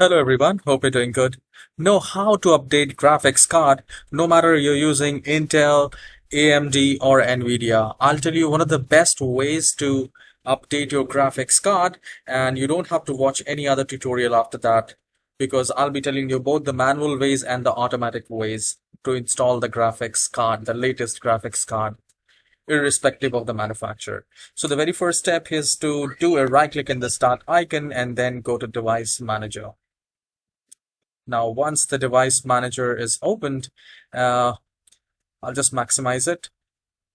Hello everyone, hope you're doing good. Know how to update graphics card no matter you're using Intel, AMD or NVIDIA. I'll tell you one of the best ways to update your graphics card, and you don't have to watch any other tutorial after that because I'll be telling you both the manual ways and the automatic ways to install the graphics card, the latest graphics card, irrespective of the manufacturer. So the very first step is to do a right click in the start icon and then go to device manager. Now, once the device manager is opened, I'll just maximize it.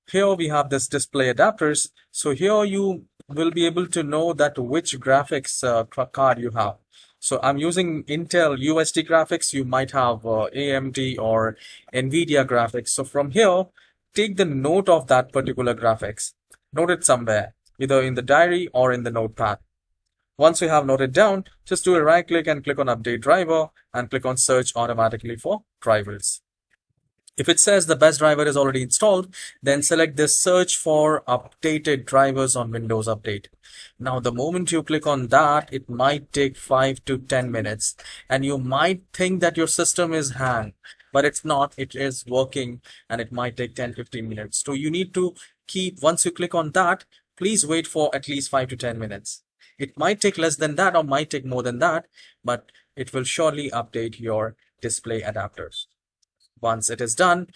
Here we have this display adapters. So here you will be able to know that which graphics card you have. So I'm using Intel USD graphics. You might have AMD or NVIDIA graphics. So from here, take the note of that particular graphics. Note it somewhere, either in the diary or in the notepad. Once you have noted down, just do a right click and click on update driver and click on search automatically for drivers. If it says the best driver is already installed, then select this search for updated drivers on Windows Update. Now, the moment you click on that, it might take 5 to 10 minutes and you might think that your system is hanged, but it's not. It is working and it might take 10-15 minutes. So you need to once you click on that, please wait for at least 5 to 10 minutes. It might take less than that or might take more than that, but it will surely update your display adapters. Once it is done,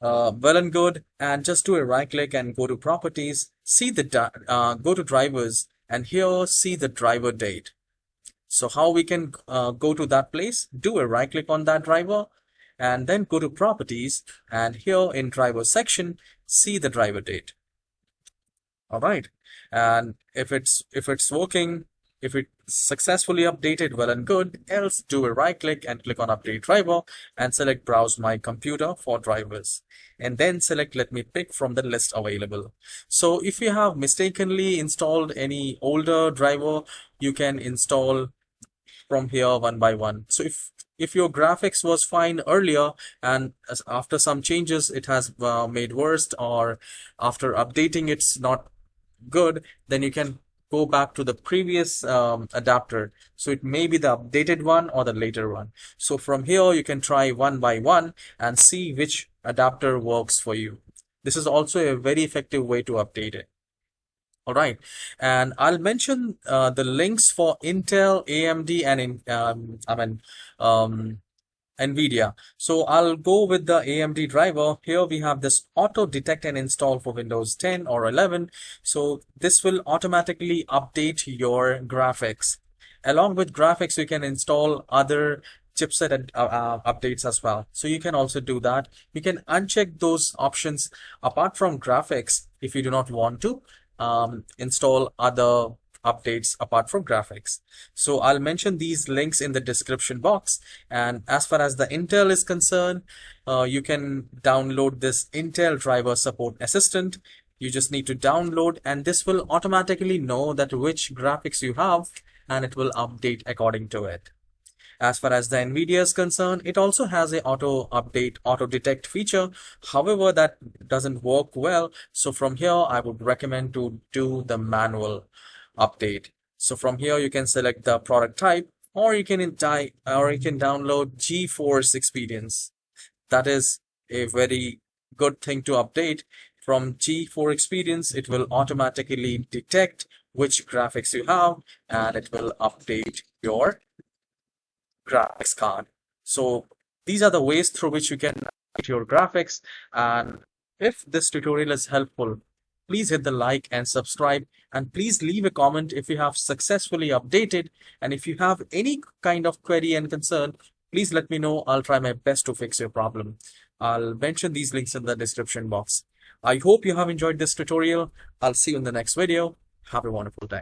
well and good, and just do a right click and go to properties, go to drivers, and here see the driver date. So how we can go to that place? Do a right click on that driver and then go to properties, and here in driver section, see the driver date. All right, and if it's working, if it's successfully updated, well and good. Else, do a right click and click on update driver and select browse my computer for drivers, and then select let me pick from the list available. So if you have mistakenly installed any older driver, you can install from here one by one. So if your graphics was fine earlier and after some changes it has made worse, or after updating it's not good, then you can go back to the previous adapter. So it may be the updated one or the later one. So from here you can try one by one and see which adapter works for you. This is also a very effective way to update it. All right, and I'll mention the links for Intel, AMD, and NVIDIA. So I'll go with the AMD driver. Here we have this auto detect and install for Windows 10 or 11. So this will automatically update your graphics. Along with graphics, you can install other chipset updates as well. So you can also do that. You can uncheck those options apart from graphics if you do not want to install other updates apart from graphics. So I'll mention these links in the description box. And as far as the Intel is concerned, you can download this Intel driver support assistant. You just need to download, and this will automatically know that which graphics you have, and it will update according to it. As far as the NVIDIA is concerned, it also has a auto update, auto detect feature. However, that doesn't work well. So from here, I would recommend to do the manual update. So from here, you can select the product type, or you can download GeForce Experience. That is a very good thing to update. From GeForce Experience, it will automatically detect which graphics you have, and it will update your graphics card. So these are the ways through which you can update your graphics. And if this tutorial is helpful, please hit the like and subscribe, and please leave a comment if you have successfully updated. And if you have any kind of query and concern, please let me know. I'll try my best to fix your problem. I'll mention these links in the description box. I hope you have enjoyed this tutorial. I'll see you in the next video. Have a wonderful day.